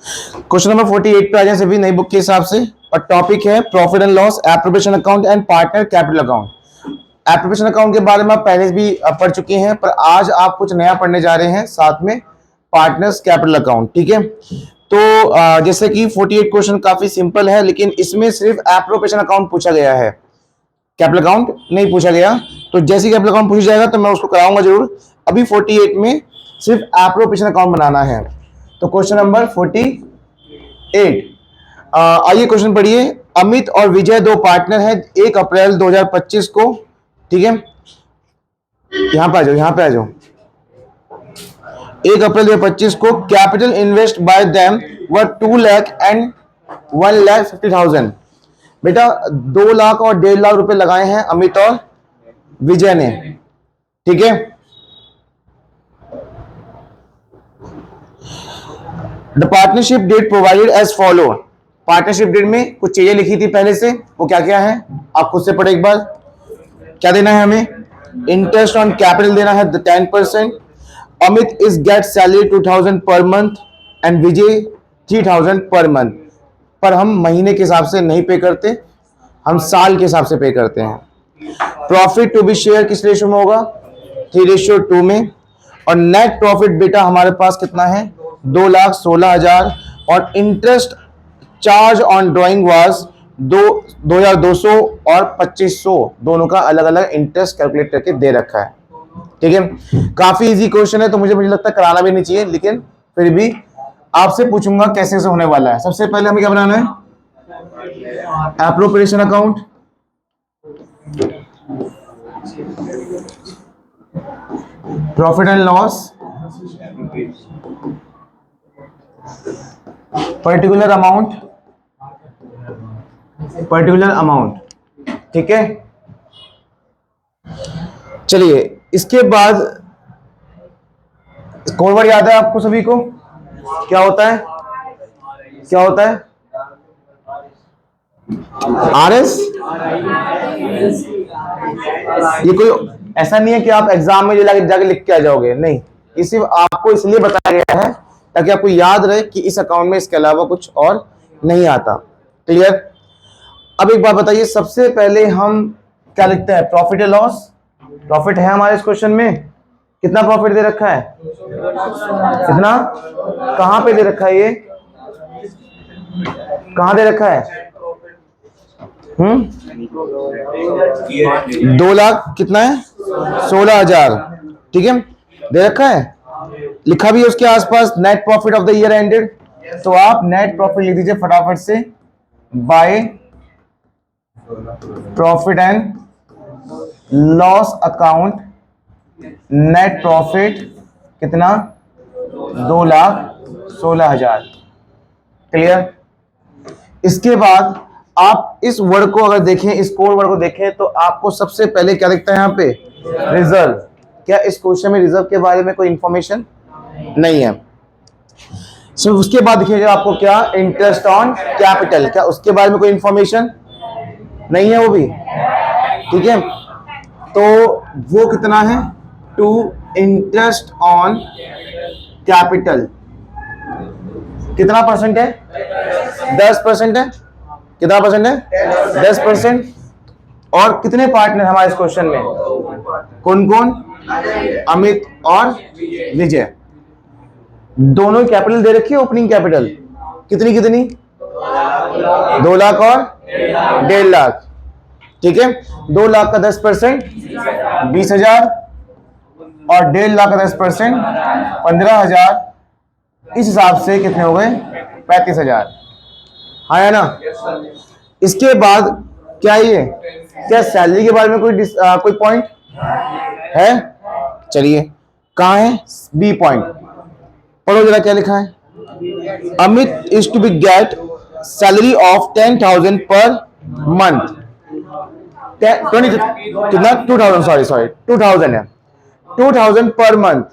Question number 48 पे आ जाए सभी नई बुक के हिसाब से, और टॉपिक है profit and loss, appropriation account and partner capital account. Appropriation account के बारे में आप पहले भी पढ़ चुके हैं, पर आज आप कुछ नया पढ़ने जा रहे हैं साथ में पार्टनर्स कैपिटल अकाउंट। ठीक है, तो जैसे कि 48 क्वेश्चन काफी सिंपल है, लेकिन इसमें सिर्फ एप्रोप्रिएशन अकाउंट पूछा गया है, कैपिटल अकाउंट नहीं पूछा गया। तो जैसे कैपिटल अकाउंट पूछ जाएगा तो मैं उसको कराऊंगा जरूर। अभी 48 में सिर्फ एप्रोप्रिएशन अकाउंट बनाना है। तो क्वेश्चन नंबर 48, आइए क्वेश्चन पढ़िए। अमित और विजय दो पार्टनर हैं 1 अप्रैल 2025 को। ठीक है, यहां पे आ जाओ, यहां पे आ जाओ। 1 अप्रैल 2025 को capital invest bye them were 2 lakh and 1,50,000। बेटा 2 लाख और 1.5 लाख रुपए लगाए हैं अमित और विजय ने। ठीक है, the partnership deed provided as follow. Partnership deed में कुछ चीजें लिखी थी पहले से, वो क्या क्या है आप खुद से पढ़े एक बार। क्या देना है हमें? इंटरेस्ट ऑन कैपिटल देना है 10%। Amit is get salary 2,000 per month and Vijay 3,000 per month. पर हम महीने के हिसाब से नहीं पे करते, हम साल के हिसाब से पे करते हैं। प्रॉफिट टू बी शेयर किस रेशियो में होगा? 3:2 में। और नेट प्रॉफिट बेटा हमारे पास कितना है? 2,16,000। और interest charge on drawing was 2,200 और 2,500, दोनों का अलग अलग इंटरेस्ट कैलकुलेट करके दे रखा है। ठीक है, काफी इजी क्वेश्चन है, तो मुझे लगता है कराना भी नहीं चाहिए, लेकिन फिर भी आपसे पूछूंगा कैसे से होने वाला है। सबसे पहले हमें क्या बनाना है? Appropriation account, profit and loss, particular amount. ठीक है, चलिए इसके बाद कोड वर्ड याद है आपको सभी को? क्या होता है? क्या होता है? आरएस। ये कोई ऐसा नहीं है कि आप एग्जाम में जाके लिख के आ जाओगे, नहीं, ये सिर्फ आपको इसलिए बताया गया है ताकि आपको याद रहे कि इस अकाउंट में इसके अलावा कुछ और नहीं आता। क्लियर? अब एक बात बताइए, सबसे पहले हम क्या लिखते हैं? प्रॉफिट या लॉस। प्रॉफिट है हमारे इस क्वेश्चन में, कितना प्रॉफिट दे रखा है? कितना? कहां पे दे रखा है? ये कहां दे रखा है? 2 लाख कितना है? 16,000। ठीक है, दे रखा है, लिखा भी है उसके आसपास net profit of the year ended. तो आप नेट प्रॉफिट लिख दीजिए फटाफट से, by profit and loss account net profit कितना? 2,16,000। क्लियर? इसके बाद आप इस वर्ड को अगर देखें, इस कोड वर्ड को देखें, तो आपको सबसे पहले क्या दिखता है यहाँ पे? रिजर्व। क्या इस क्वेश्चन में रिजर्व के बारे में कोई इंफॉर्मेशन नहीं है? सिर्फ उसके बाद देखिएगा आपको क्या? Interest on capital. क्या उसके बारे में कोई इंफॉर्मेशन नहीं है? वो भी ठीक है, तो वो कितना है? टू इंटरेस्ट ऑन कैपिटल कितना परसेंट है? 10% है। कितना परसेंट है? 10%। और कितने पार्टनर हमारे इस क्वेश्चन में? कौन कौन? अमित और विजय। दोनों कैपिटल दे रखी है, ओपनिंग कैपिटल कितनी कितनी? 2 लाख और 1.5 लाख। ठीक है, 2 लाख का 10% 20,000 और 1.5 लाख का 10% 15,000। इस हिसाब से कितने हो गए? 35,000। हाँ है ना? इसके बाद क्या ये? क्या सैलरी के बारे में कोई पॉइंट है? चलिए कहां है? बी पॉइंट पढ़ो जरा, क्या लिखा है? Amit is to be get salary of 10,000 per month. 20 कितना? 2,000, सॉरी 2,000 है। 2,000 पर मंथ।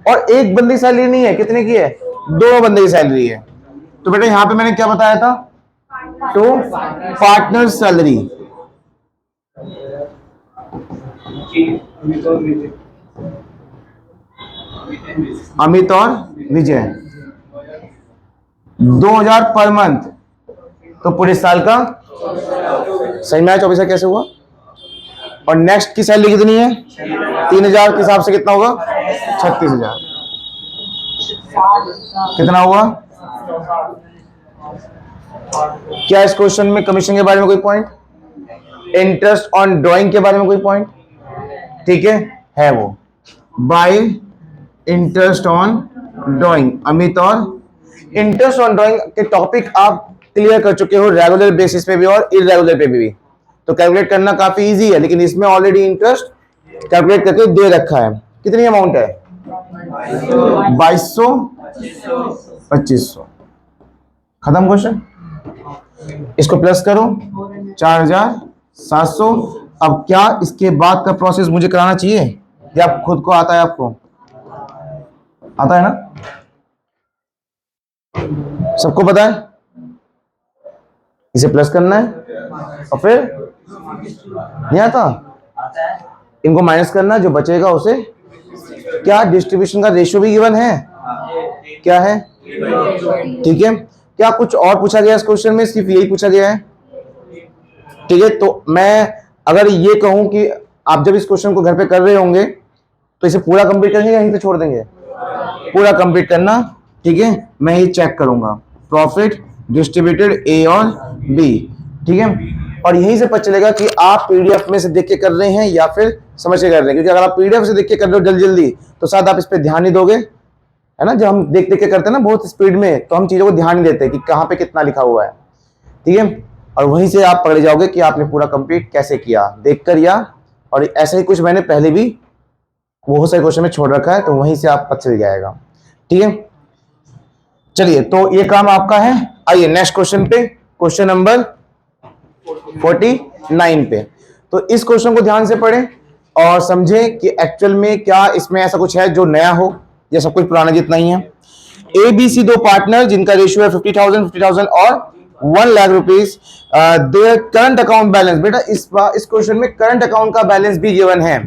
और एक बंदी सैलरी नहीं है, कितने की है? 2 बंदे की सैलरी है। तो बेटा यहां पे मैंने क्या बताया था? तो पार्टनर सैलरी। अमित और विजय 2,000 पर मंथ, तो पूरे साल का सही में 24 कैसे हुआ? और नेक्स्ट की सैलरी कितनी है? 3,000 के हिसाब से कितना होगा? 36,000। कितना हुआ? क्या इस क्वेश्चन में कमीशन के बारे में कोई पॉइंट, इंटरेस्ट ऑन ड्राइंग के बारे में कोई पॉइंट? ठीक है वो bye interest on drawing. Amit और इंटरेस्ट ऑन ड्राइंग के टॉपिक आप क्लियर कर चुके हो रेगुलर बेसिस पे भी और इरेगुलर पे भी, तो कैलकुलेट करना काफी इजी है, लेकिन इसमें ऑलरेडी इंटरेस्ट कैलकुलेट करके दे रखा है। कितनी अमाउंट है? 2200, 2500। खत्म क्वेश्चन। इसको प्लस करो 4,700। अब क्या इसके बाद का प्रोसेस मुझे कराना चाहिए या खुद को आता है? आपको आता है ना? सबको पता है? इसे प्लस करना है और फिर नहीं आता, इनको माइनस करना, जो बचेगा उसे। क्या डिस्ट्रीब्यूशन का रेशियो भी गिवन है? क्या है? ठीक है। क्या कुछ और पूछा गया इस क्वेश्चन में? सिर्फ यही पूछा गया है? ठीक है, तो मैं अगर ये कहूं कि आप जब इस क्वेश्चन को घर पे कर रहे होंगे तो इसे पूरा कंप्लीट करेंगे या यहीं पे छोड़ देंगे? पूरा कंप्लीट करना। ठीक है, मैं ये चेक करूंगा प्रॉफिट डिस्ट्रीब्यूटेड ए और बी। ठीक है, और यहीं से पता चलेगा कि आप पीडीएफ में से देख के कर रहे हैं या फिर समझ के कर रहे हैं, क्योंकि अगर आप पीडीएफ से देख के कर रहे हो जल्दी जल्दी तो शायद आप इस पर ध्यान नहीं दोगे, है ना? जब हम देख देख के करते हैं ना बहुत स्पीड में, तो हम चीजों को ध्यान नहीं देते कि कहाँ पे कितना लिखा हुआ है। ठीक है, और वहीं से आप पकड़े जाओगे कि आपने पूरा कंप्लीट कैसे किया, देखकर या। और ऐसा ही कुछ मैंने पहले भी बहुत सारे क्वेश्चन में छोड़ रखा है, तो वहीं से आप पता चल जाएगा। ठीक है, चलिए, तो ये काम आपका है। आइए नेक्स्ट क्वेश्चन पे, क्वेश्चन नंबर 49 पे। तो इस क्वेश्चन को ध्यान से पढ़ें और समझें कि एक्चुअल में क्या इसमें ऐसा कुछ है जो नया हो या सब कुछ पुराना जितना ही है। ए बी सी दो पार्टनर जिनका रेशियो है 50,000 और 1 lakh rupees, their current account balance. बेटा इस क्वेश्चन में करंट अकाउंट का बैलेंस भी गिवन है।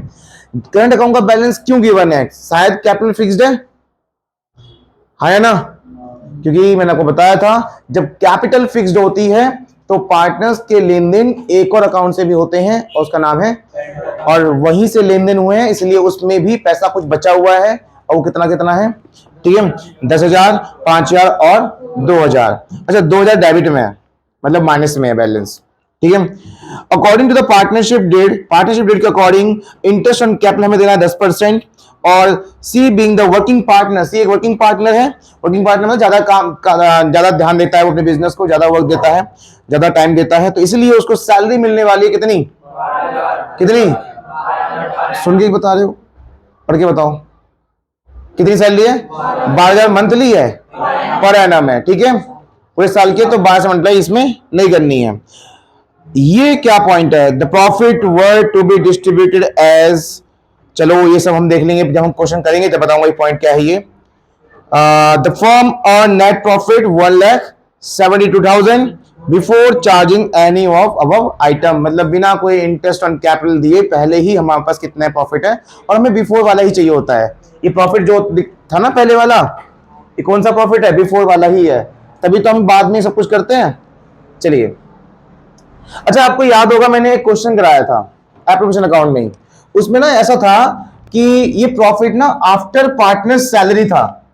करंट अकाउंट का बैलेंस क्यों गिवन है? शायद कैपिटल फिक्स्ड है ना? क्योंकि मैंने आपको बताया था जब कैपिटल फिक्स्ड होती है तो पार्टनर्स के लेन देन एक और अकाउंट से भी होते हैं और उसका नाम है, और वहीं से लेन देन हुए हैं, इसलिए उसमें भी पैसा कुछ बचा हुआ है। और वो कितना कितना है? ठीक है, 10,000, 5,000 और 2,000। अच्छा, 2,000 डेबिट में है, मतलब माइनस में है बैलेंस। ठीक है, according to the partnership deed के अकॉर्डिंग इंटरेस्ट ऑन कैपिटल हमें देना है 10%। और C being the working partner, C एक वर्किंग पार्टनर है। वर्किंग पार्टनर में ज्यादा काम, ज्यादा ध्यान देता है वो अपने बिजनेस को, ज्यादा वर्क देता है, ज्यादा टाइम देता है, तो इसलिए उसको सैलरी मिलने वाली है कितनी? कितनी? सुन के बता रहे हो, पढ़ के बताओ। कितनी सैलरी है? 12,000 मंथली है, पर एनम है। ठीक है, पूरे साल के, तो 12 से मल्टीप्लाई इसमें नहीं करनी है। ये क्या पॉइंट है? The profit were to be distributed as, चलो ये सब हम देख लेंगे जब हम क्वेश्चन करेंगे, जब बताऊंगा ये पॉइंट क्या है। ये the firm earn net profit 1,72,000 before charging any of above item, मतलब बिना कोई इंटरेस्ट ऑन कैपिटल दिए पहले ही हमारे पास कितना प्रॉफिट है, और हमें बिफोर वाला ही चाहिए होता है। ये प्रॉफिट जो था ना पहले वाला, ये कौन सा प्रॉफिट है? बिफोर वाला ही है, तभी तो हम बाद में सब कुछ करते हैं। चलिए, अच्छा आपको याद होगा मैंने एक क्वेश्चन कराया था एप्रोप्रिएशन अकाउंट में, उसमें ना ऐसा था कि ये प्रॉफिट ना आफ्टर पार्टनर सैलरी था,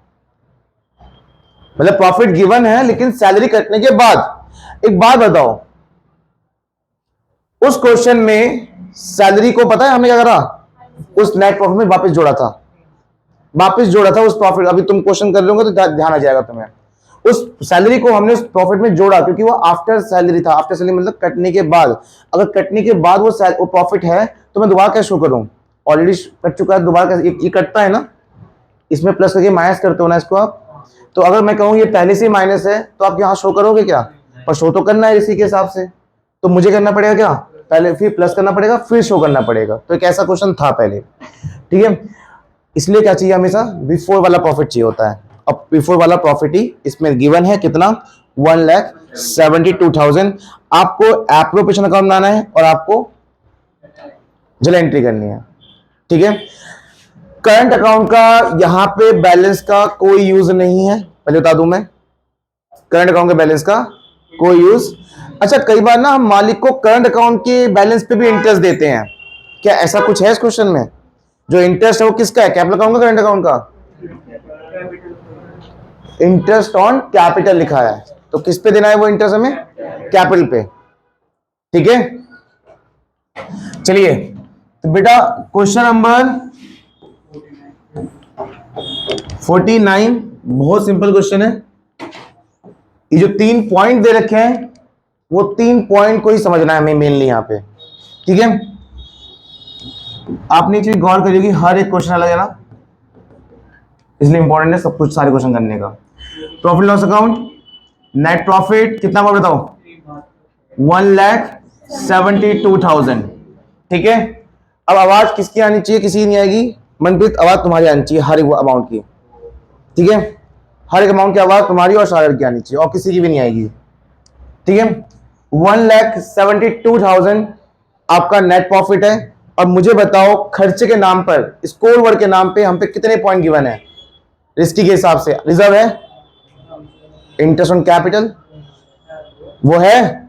मतलब प्रॉफिट गिवन है लेकिन सैलरी कटने के बाद। एक बात बताओ, उस क्वेश्चन में सैलरी को पता है हमने क्या करा? उस नेट प्रॉफिट में वापस जोड़ा था, वापस जोड़ा था उस प्रॉफिट। अभी तुम क्वेश्चन कर लोगे तो ध्यान आ जाएगा तुम्हें। उस सैलरी को हमने उस प्रॉफिट में जोड़ा क्योंकि वो आफ्टर सैलरी था। आफ्टर सैलरी मतलब कटने के बाद। अगर कटने के बाद वो प्रॉफिट है तो मैं दोबारा कैसे शो करूं? ऑलरेडी कट चुका है, दोबारा कैसे? ये कटता है ना, इसमें प्लस करके माइनस करते हो ना इसको आप। तो अगर मैं कहूं ये पहले से माइनस है तो आप यहां शो करोगे क्या? पर शो तो करना है इसी के हिसाब से, तो मुझे करना पड़ेगा क्या? पहले फिर प्लस करना पड़ेगा, फिर शो करना पड़ेगा। तो एक ऐसा क्वेश्चन था पहले। ठीक है, इसलिए क्या चाहिए हमेशा? बिफोर वाला प्रॉफिट चाहिए होता है। अब बिफोर वाला प्रॉफिट ही इसमें गिवन है कितना? 1,72,000। आपको एप्रोप्रिएशन अकाउंट बनाना है और आपको जल एंट्री करनी है। ठीक है, करंट अकाउंट का यहां पे बैलेंस का कोई यूज नहीं है, पहले बता दूं मैं। करंट अकाउंट के बैलेंस का कोई यूज। अच्छा, कई बार ना हम मालिक को करंट अकाउंट के बैलेंस पे भी इंटरेस्ट देते हैं, क्या ऐसा कुछ है इस क्वेश्चन में? जो इंटरेस्ट है वो किसका है, कैपिटल अकाउंट का, करंट अकाउंट का? इंटरेस्ट ऑन कैपिटल लिखा है, तो किस पे देना है वो इंटरेस्ट हमें? कैपिटल पे। ठीक है, चलिए तो बेटा क्वेश्चन नंबर 49 बहुत सिंपल क्वेश्चन है। ये जो 3 पॉइंट दे रखे हैं वो 3 पॉइंट को ही समझना है हमें मेनली यहां पे। ठीक है, आपने एक चीज गौर करिएगी, हर एक क्वेश्चन अलग है ना, इसलिए इंपॉर्टेंट है सब कुछ सारे क्वेश्चन करने का। Profit loss account, net profit कितना हुआ बताओ? 1,72,000। ठीक है, अब आवाज किसकी आनी चाहिए? किसी की नहीं आएगी। मनप्रीत, आवाज तुम्हारी आनी चाहिए हर एक अमाउंट की। ठीक है, हर एक अमाउंट की आवाज तुम्हारी और सागर की आनी चाहिए, और किसी की भी नहीं आएगी। ठीक है, 1,72,000 आपका नेट प्रॉफिट है। और मुझे बताओ खर्चे के नाम पर, स्कोर वर्ड के नाम पे हम पे कितने पॉइंट गिवन है? रिस्की के हिसाब से रिजर्व है, इंटरेस्ट ऑन कैपिटल वो है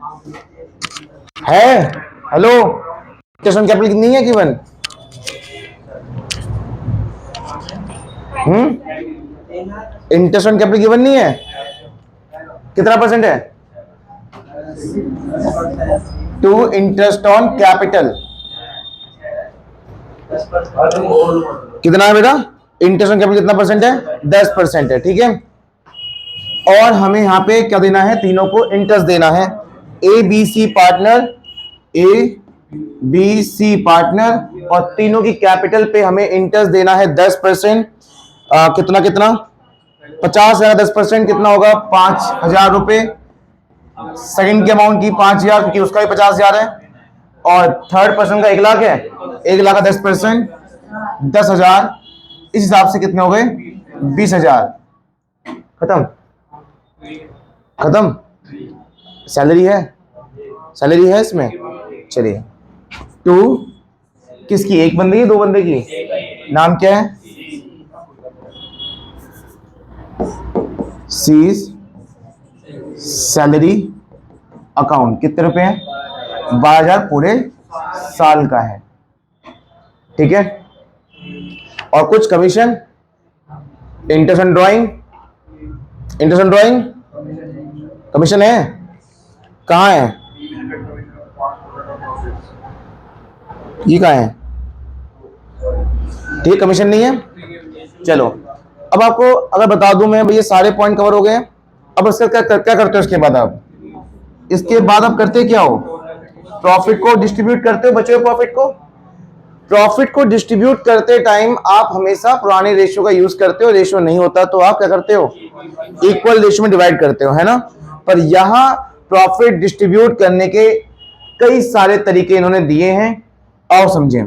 हेलो, इंटरेस्ट ऑन कैपिटल कितनी है given? Interest on capital given नहीं है, कितना परसेंट है? टू इंटरेस्ट ऑन कैपिटल कितना है बेटा? इंटरेस्ट ऑन कैपिटल कितना परसेंट है? 10% है। ठीक है, और हमें यहां पे क्या देना है? तीनों को इंटरेस्ट देना है। A B C partner, A B C partner, और तीनों की कैपिटल पे हमें इंटरेस्ट देना है 10%। कितना कितना? 50,000 10% कितना होगा? 5,000 रुपए। सेकंड के अमाउंट की 5,000, क्योंकि उसका भी 50,000 है, और थर्ड पर्सन का 1,00,000 है। 1,00,000 का 10%, 10,000। इस हिसाब से कितने हो गए? 20,000। खत्म खत्म। सैलरी है, सैलरी है इसमें। चलिए, टू किसकी? एक बंदे की, दो बंदे की? नाम क्या है? C's salary account. कितने रुपए हैं? 12,000 पूरे साल का है। ठीक है, और कुछ commission, interest on drawing, interest on drawing commission है? कहाँ है ये? कहाँ है? ठीक, कमीशन नहीं है। चलो, अब आपको अगर बता दूं मैं, भैया सारे पॉइंट कवर हो गए। अब इसका क्या करते हो इसके बाद? आप इसके बाद आप करते क्या हो? प्रॉफिट को डिस्ट्रीब्यूट करते हो, बचे हुए प्रॉफिट को। प्रॉफिट को डिस्ट्रीब्यूट करते टाइम आप हमेशा पुराने रेशियो का यूज करते हो। रेशियो नहीं होता तो आप क्या करते हो? इक्वल रेशियो में डिवाइड करते हो, है ना। पर यहां प्रॉफिट डिस्ट्रीब्यूट करने के कई सारे तरीके इन्होंने दिए हैं, आओ समझें।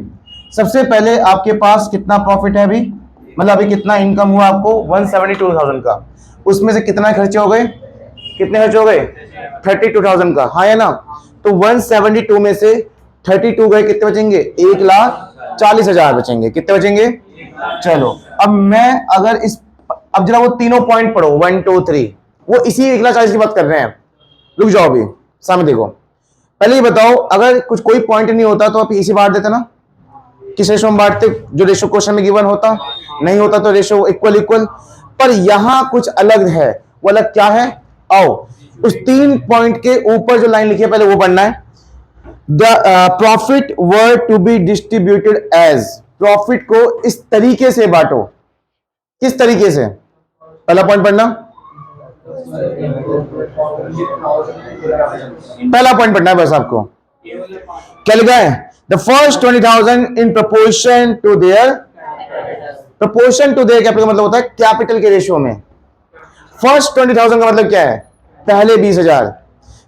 सबसे पहले आपके पास कितना प्रॉफिट है अभी, मतलब अभी कितना इनकम हुआ आपको? 172,000 का। उसमें से कितना खर्चे हो गए? कितने खर्चे हो गए? 32,000 का, हाँ है ना। तो 172 में से 32 गए, कितने बचेंगे? 1,40,000 बचेंगे। कितने बचेंगे? चलो, अब मैं अगर इस, अब जरा वो तीनों पॉइंट पढ़ो, 1 2 3, वो इसी 1,40,000 की बात कर रहे हैं। रुक जाओ, अभी सामने देखो। पहले ये बताओ, अगर कुछ कोई पॉइंट नहीं होता तो आप इसी बांट देते ना। किस रेशो में बांटते? जो रेशो क्वेश्चन में गिवन होता। नहीं होता तो रेशो इक्वल इक्वल। पर यहां कुछ अलग है। वो अलग क्या है? आओ, उस 3 पॉइंट के ऊपर जो लाइन लिखी है पहले वो पढ़ना है। The profit were to be distributed as, profit को इस तरीके से बांटो। किस तरीके से? पहला पॉइंट पढ़ना, पहला पॉइंट पढ़ना है बस आपको। क्या लिखा है? The first 20,000 in proportion to their, proportion to their capital का मतलब होता है कैपिटल के रेशियो में। फर्स्ट 20,000 का मतलब क्या है? पहले 20,000।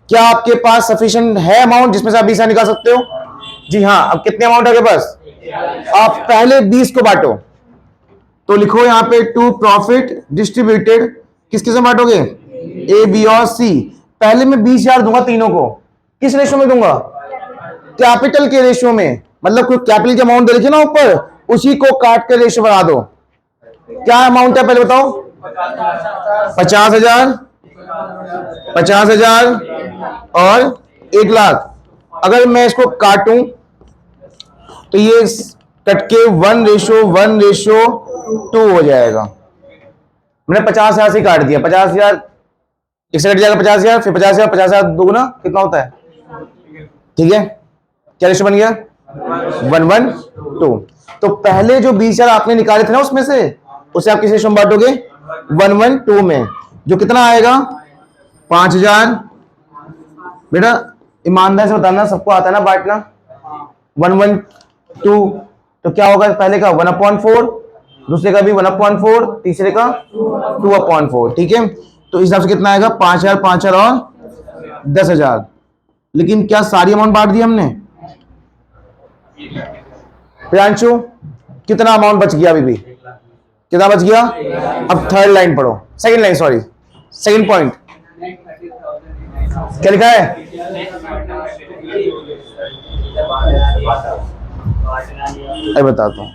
क्या आपके पास सफिशिएंट है अमाउंट जिसमें से आप 20 निकाल सकते हो? जी हाँ। अब कितने अमाउंट है आपके पास? आप पहले 20 को बांटो, तो लिखो यहां पे टू प्रॉफिट डिस्ट्रीब्यूटेड, किसके से बांटोगे? ए बी और सी। पहले मैं 20,000 दूंगा तीनों को। किस रेशियो में दूंगा? कैपिटल के रेशियो में। मतलब कोई कैपिटल के अमाउंट दे रखी ना ऊपर, उसी को काट के रेशियो बना दो। क्या अमाउंट है पहले बताओ? 50,000 50,000 और 1,00,000। अगर मैं इसको काटूं तो ये कट के 1:1:2 हो जाएगा। मैंने 50,000 से काट दिया, 50,000 एक से कट जाएगा 50,000, फिर 50,000, 50,000 दोगुना कितना होता है, ठीक है। क्या रेशो बन गया, 1:1:2। तो पहले जो 20,000 आपने निकाले थे ना उसमें से, उसे आप किस रेशो में बांटोगे, 1:2 में, जो कितना आएगा 5,000। बेटा ईमानदार से बताना, सबको आता है ना बांटना, 1:2। तो क्या होगा, पहले का 1/4, दूसरे का भी 1/4, तीसरे का 2/4, ठीक है। तो इस हिसाब से कितना आएगा, 5,000, 5,000 और 10,000। लेकिन क्या सारी अमाउंट बांट दी हमने, प्रियांशु कितना अमाउंट बच गया, अभी भी कितना बच गया। अब थर्ड लाइन पढ़ो, second line, sorry second point क्या लिखा है, अरे बताता हूं,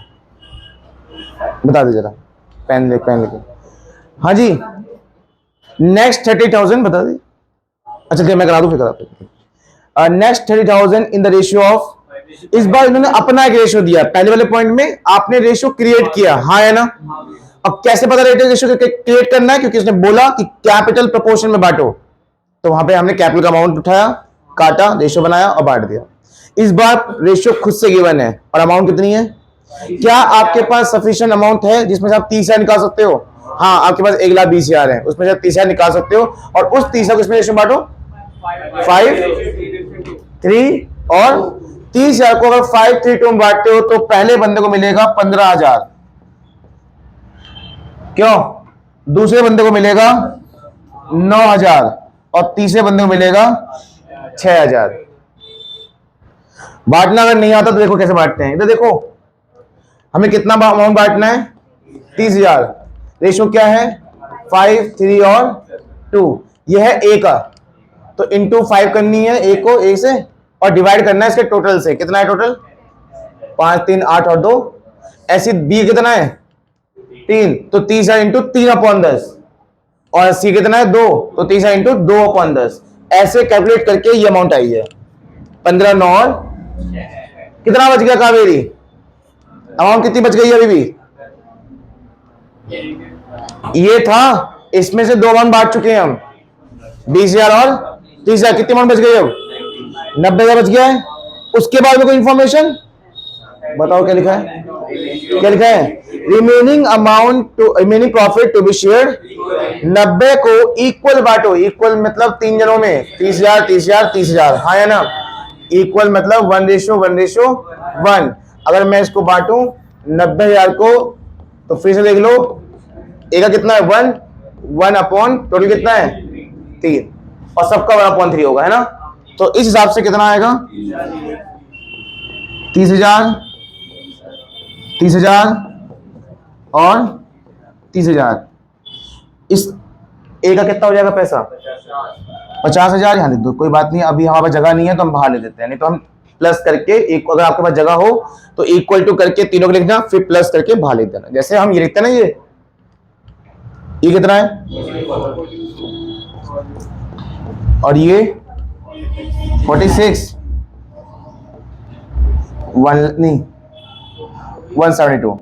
बता दे जरा, पेन लेके। हाँ जी, नेक्स्ट 30,000 बता दी। अच्छा मैं करा दूं, फिर करा दूं। Next 30,000 in the ratio of, इस बार इन्होंने अपना एक रेशियो दिया, पहले वाले पॉइंट में आपने रेशियो क्रिएट किया, हाँ है ना। अब कैसे पता रेशियो क्रिएट करना है, क्योंकि उसने बोला कि कैपिटल प्रोपोर्शन में बांटो, तो वहां पे हमने कैपिटल का अमाउंट उठाया, काटा, रेशियो बनाया और बांट दिया। इस बार रेशियो खुद से गिवन है और अमाउंट कितनी है, क्या आपके पास सफिशिएंट अमाउंट है जिसमें से आप 30,000 निकाल सकते हो, हाँ आपके पास 1,20,000 है, उसमें से 30,000 निकाल सकते हो, और उस 30,000 को इसमें रेशियो बांटो 5, 3 और 30,000 को अगर 5, 3, 2 में बांटते हो तो पहले बंदे को मिलेगा 15,000, क्यों, दूसरे बंदे को मिलेगा 9,000 और तीसरे बंदे को मिलेगा 6,000। बांटना अगर नहीं आता तो देखो कैसे बांटते हैं, इधर देखो हमें कितना अमाउंट बांटना है, 30,000, रेशो क्या है 5, 3 और 2, यह है ए का, तो इंटू 5 करनी है ए को, ए से, और डिवाइड करना है इसके टोटल से, कितना है टोटल 5, 3, 8 और 2, ऐसी बी कितना है 3, तो 30,000 इंटू 3/10, और सी कितना है 2, तो 30,000 इंटू 2/10, ऐसे कैलकुलेट करके ये अमाउंट आई है 15, 9 और कितना बच गया कावेरी, अमाउंट कितनी बच गई अभी भी, ये था, इसमें से 2 अमाउंट बांट चुके हैं हम, 20,000 और 30,000, कितनी अमाउंट बच गई अब 90,000 बच गया है। उसके बाद में कोई इंफॉर्मेशन बताओ, क्या लिखा है, क्या लिखा है, remaining amount to, remaining profit to be shared, 90 को इक्वल बांटो, इक्वल मतलब 3 जनों में, 30,000, 30,000, 30,000, हाँ है ना, इक्वल मतलब 1:1:1। अगर मैं इसको बांटूं 90,000 को, तो फिर से देख लो, ए का कितना है 1 अपॉन टोटल कितना है 3, और सबका 1/3 होगा, है ना। तो इस हिसाब से कितना आएगा 30,000, 30,000 और 30,000, इस ए का कितना हो जाएगा पैसा 50,000, यहाँ लिख दो, कोई बात नहीं, अभी हमारे पास जगह नहीं है तो हम बाहर ले देते हैं, नहीं तो हम प्लस करके एक, अगर आपके पास जगह हो तो इक्वल टू करके तीनों को लिखना, फिर प्लस करके बाहर लिख देना, जैसे हम ये लिखते हैं ना, ये कितना है, और ये 46, 172।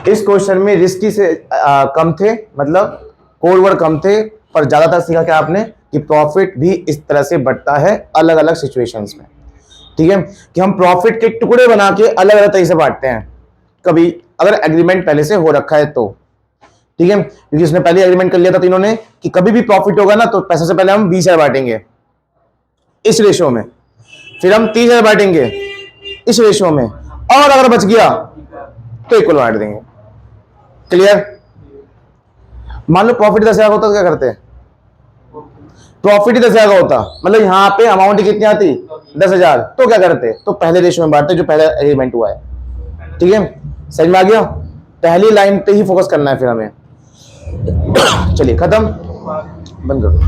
इस क्वेश्चन में रिस्की से कम थे, मतलब कोड वर्ड कम थे, पर ज्यादातर सीखा क्या आपने कि प्रॉफिट भी इस तरह से बढ़ता है अलग अलग सिचुएशंस में, ठीक है, कि हम प्रॉफिट के टुकड़े बना के अलग अलग तरीके से बांटते हैं, कभी अगर एग्रीमेंट पहले से हो रखा है तो, ठीक है, क्योंकि इसने पहले एग्रीमेंट कर लिया था तीनों ने कि कभी भी प्रॉफिट होगा ना तो पैसे से पहले हम 20,000 बांटेंगे इस रेशो में, फिर हम 30,000 बांटेंगे इस रेशो में, और अगर बच गया तो इक्वल बांट देंगे। क्लियर। मान लो प्रॉफिट 10,000 होता तो क्या करते हैं, प्रॉफिट ही 10,000 होता, मतलब यहां पे अमाउंट कितनी आती 10,000, तो क्या करते, तो पहले रेशो में बांटते जो पहले एग्रीमेंट हुआ है, ठीक है, समझ में आ गया, पहली लाइन पे ही फोकस करना है फिर हमें। चलिए खत्म, बंद कर दो।